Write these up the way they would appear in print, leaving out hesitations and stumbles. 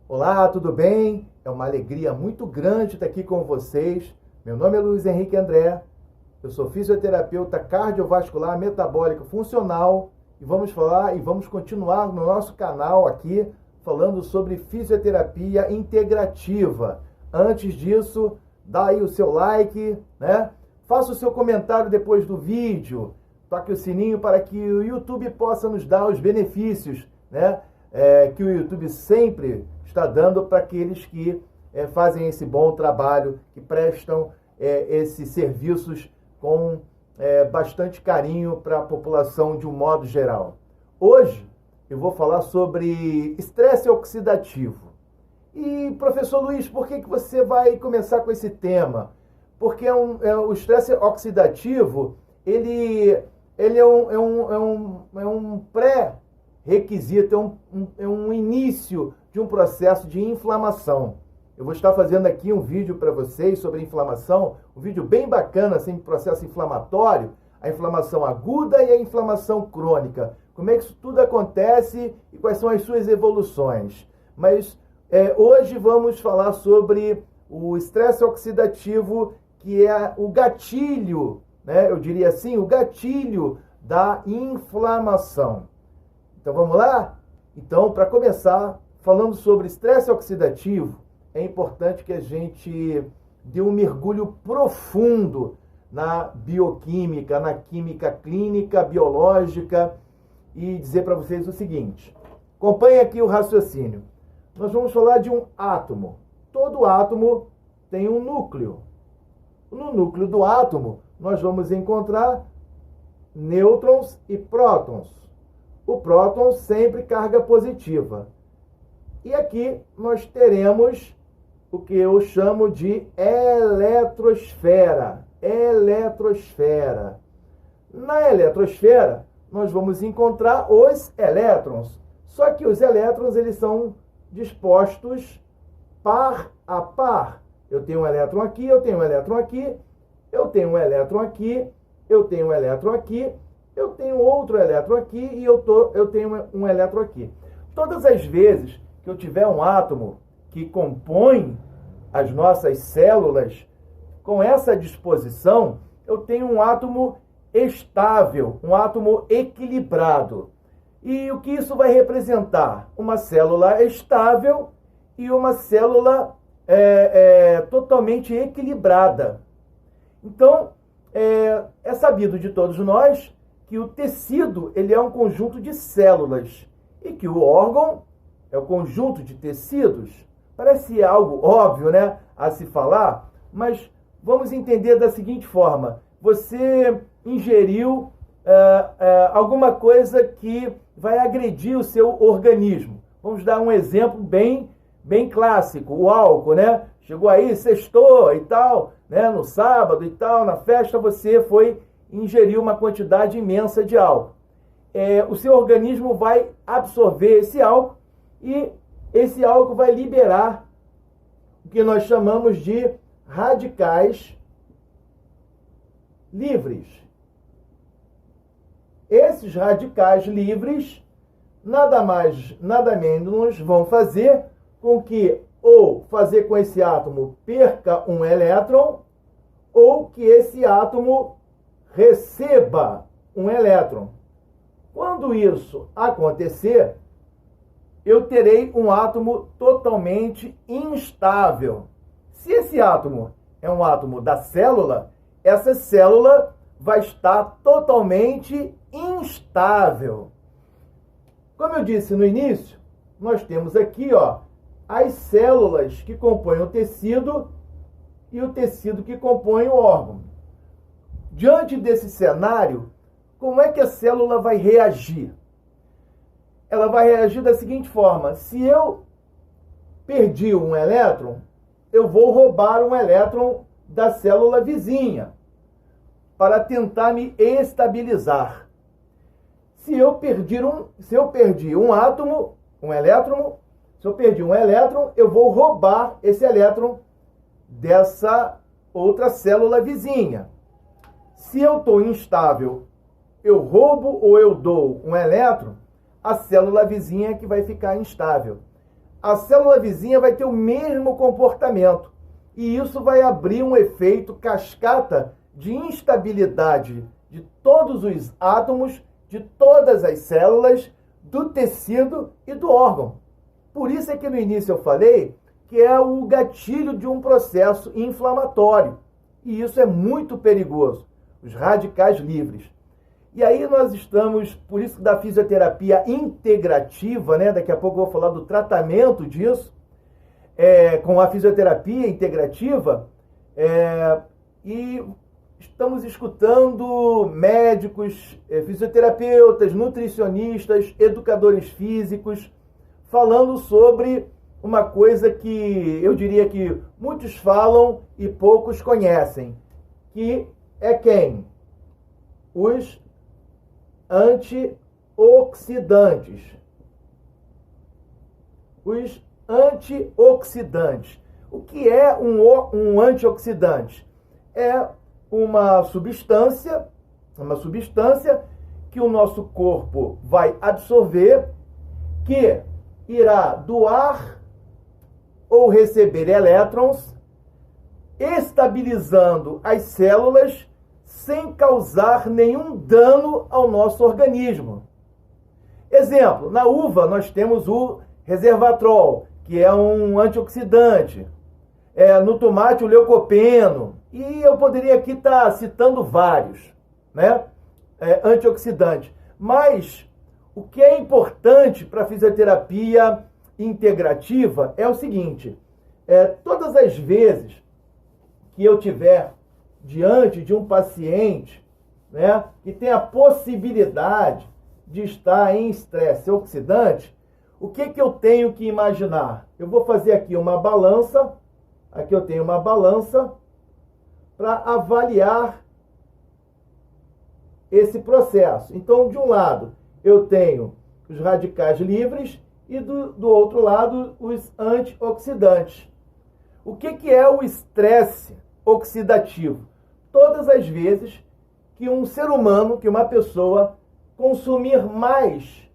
Olá, tudo bem? É uma alegria muito grande estar aqui com vocês. Meu nome é Luiz Henrique André, eu sou fisioterapeuta cardiovascular metabólico funcional e vamos continuar no nosso canal aqui falando sobre fisioterapia integrativa. Antes disso, dá aí o seu like, né? Faça o seu comentário depois do vídeo, toque o sininho para que o YouTube possa nos dar os benefícios, né? Que o YouTube sempre está dando para aqueles que fazem esse bom trabalho, que prestam esses serviços com bastante carinho para a população de um modo geral. Hoje eu vou falar sobre estresse oxidativo. E, professor Luiz, por que você vai começar com esse tema? Porque o estresse oxidativo, ele é um pré-requisito, é um início de um processo de inflamação. Eu vou estar fazendo aqui um vídeo para vocês sobre inflamação, um vídeo bem bacana, assim, processo inflamatório, a inflamação aguda e a inflamação crônica. Como é que isso tudo acontece e quais são as suas evoluções. Mas hoje vamos falar sobre o estresse oxidativo, que é o gatilho, né? Eu diria assim, o gatilho da inflamação. Então vamos lá? Então, para começar, falando sobre estresse oxidativo, é importante que a gente dê um mergulho profundo na bioquímica, na química clínica, biológica, e dizer para vocês o seguinte. Acompanhe aqui o raciocínio. Nós vamos falar de um átomo. Todo átomo tem um núcleo. No núcleo do átomo, nós vamos encontrar nêutrons e prótons. O próton sempre carga positiva. E aqui nós teremos o que eu chamo de eletrosfera. Eletrosfera. Na eletrosfera, nós vamos encontrar os elétrons. Só que os elétrons, eles são dispostos par a par. Eu tenho um elétron aqui, eu tenho um elétron aqui, eu tenho um elétron aqui, eu tenho um elétron aqui, eu tenho outro elétron aqui e eu tenho um elétron aqui. Todas as vezes que eu tiver um átomo que compõe as nossas células, com essa disposição, eu tenho um átomo estável, um átomo equilibrado. E o que isso vai representar? Uma célula estável e uma célula totalmente equilibrada. Então, é sabido de todos nós que o tecido ele é um conjunto de células e que o órgão é o conjunto de tecidos. Parece algo óbvio, né, a se falar, mas vamos entender da seguinte forma. Você ingeriu alguma coisa que vai agredir o seu organismo. Vamos dar um exemplo bem clássico, o álcool, né? Chegou aí, sextou e tal, né? No sábado e tal, na festa, você foi ingerir uma quantidade imensa de álcool. O seu organismo vai absorver esse álcool e esse álcool vai liberar o que nós chamamos de radicais livres. Esses radicais livres nada mais, nada menos vão fazer com que fazer com esse átomo perca um elétron ou que esse átomo receba um elétron. Quando isso acontecer, eu terei um átomo totalmente instável. Se esse átomo é um átomo da célula, essa célula vai estar totalmente instável. Como eu disse no início, nós temos aqui, as células que compõem o tecido e o tecido que compõe o órgão. Diante desse cenário, como é que a célula vai reagir? Ela vai reagir da seguinte forma: se eu perdi um elétron, eu vou roubar um elétron da célula vizinha para tentar me estabilizar. Se eu perdi um átomo, um elétron, se eu perdi um elétron, eu vou roubar esse elétron dessa outra célula vizinha. Se eu estou instável, eu roubo ou eu dou um elétron, a célula vizinha é que vai ficar instável. A célula vizinha vai ter o mesmo comportamento. E isso vai abrir um efeito cascata de instabilidade de todos os átomos, de todas as células, do tecido e do órgão. Por isso é que no início eu falei que é o gatilho de um processo inflamatório. E isso é muito perigoso, os radicais livres. E aí nós estamos, por isso da fisioterapia integrativa, né? Daqui a pouco eu vou falar do tratamento disso, com a fisioterapia integrativa, e estamos escutando médicos, fisioterapeutas, nutricionistas, educadores físicos, falando sobre uma coisa que eu diria que muitos falam e poucos conhecem, que é quem? Os antioxidantes. Os antioxidantes. O que é um antioxidante? É uma substância que o nosso corpo vai absorver, que irá doar ou receber elétrons, estabilizando as células sem causar nenhum dano ao nosso organismo. Exemplo, na uva nós temos o resveratrol, que é um antioxidante. No tomate o leucopeno. E eu poderia aqui estar citando vários, né? Antioxidantes. Mas o que é importante para a fisioterapia integrativa é o seguinte: todas as vezes que eu tiver diante de um paciente, né, que tem a possibilidade de estar em estresse oxidante, o que eu tenho que imaginar? Eu vou fazer aqui uma balança, aqui eu tenho uma balança para avaliar esse processo. Então, de um lado, eu tenho os radicais livres e do outro lado, os antioxidantes. O que é o estresse oxidativo? Todas as vezes que um ser humano, que uma pessoa, consumir mais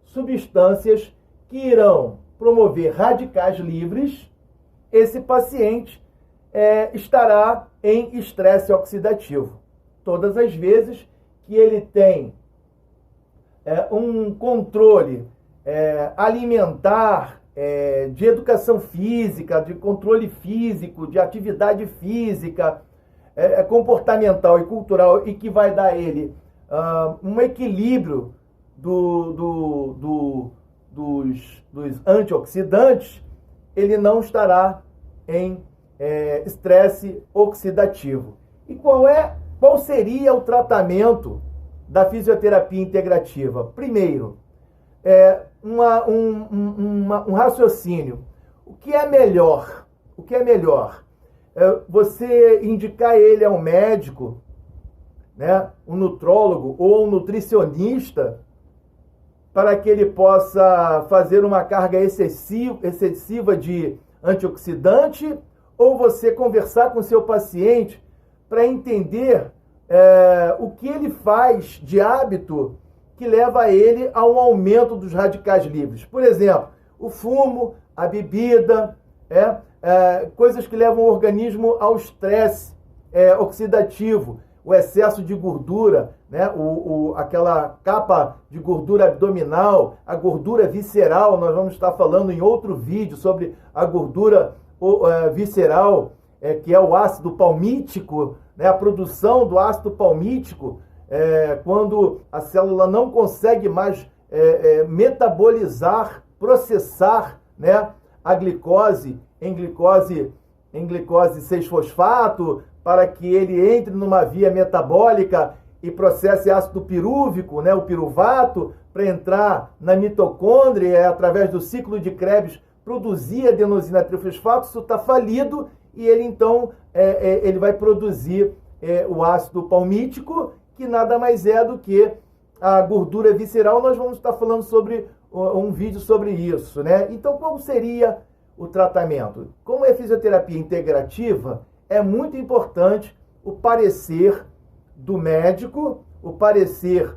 substâncias que irão promover radicais livres, esse paciente estará em estresse oxidativo. Todas as vezes que ele tem um controle alimentar, de educação física, de controle físico, de atividade física, comportamental e cultural, e que vai dar a ele um equilíbrio dos antioxidantes, ele não estará em estresse oxidativo. E qual seria o tratamento da fisioterapia integrativa? Primeiro, um raciocínio. O que é melhor? O que é melhor? Você indicar ele a um médico, né, um nutrólogo ou um nutricionista, para que ele possa fazer uma carga excessiva de antioxidante, ou você conversar com seu paciente para entender o que ele faz de hábito que leva ele a um aumento dos radicais livres. Por exemplo, o fumo, a bebida, coisas que levam o organismo ao estresse oxidativo, o excesso de gordura, né? Aquela capa de gordura abdominal, a gordura visceral. Nós vamos estar falando em outro vídeo sobre a gordura visceral, que é o ácido palmítico, né? A produção do ácido palmítico, quando a célula não consegue mais metabolizar, processar, né, a glicose em glicose 6-fosfato, para que ele entre numa via metabólica e processe ácido pirúvico, né, o piruvato, para entrar na mitocôndria, através do ciclo de Krebs, produzir adenosina trifosfato. Isso está falido, e ele então ele vai produzir o ácido palmítico, que nada mais é do que a gordura visceral. Nós vamos estar falando sobre um vídeo sobre isso, né? Então, qual seria o tratamento? Como é fisioterapia integrativa, é muito importante o parecer do médico, o parecer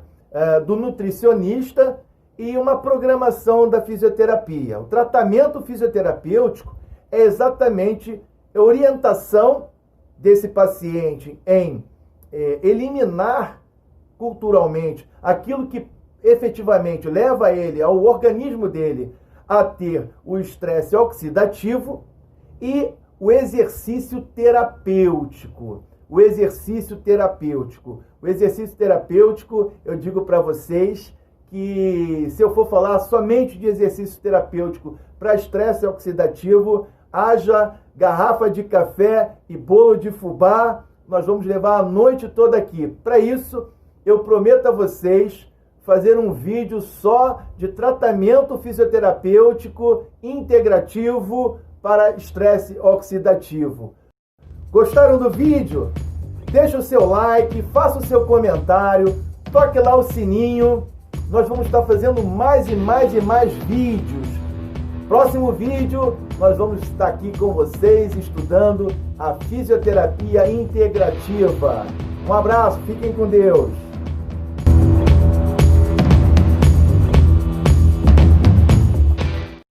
do nutricionista e uma programação da fisioterapia. O tratamento fisioterapêutico é exatamente a orientação desse paciente em eliminar culturalmente aquilo que efetivamente leva ele, ao organismo dele, a ter o estresse oxidativo e o exercício terapêutico. O exercício terapêutico. O exercício terapêutico, eu digo para vocês que se eu for falar somente de exercício terapêutico para estresse oxidativo, haja garrafa de café e bolo de fubá, nós vamos levar a noite toda aqui. Para isso, eu prometo a vocês fazer um vídeo só de tratamento fisioterapêutico integrativo para estresse oxidativo. Gostaram do vídeo? Deixe o seu like, faça o seu comentário, toque lá o sininho. Nós vamos estar fazendo mais e mais e mais vídeos. Próximo vídeo, nós vamos estar aqui com vocês estudando a fisioterapia integrativa. Um abraço, fiquem com Deus.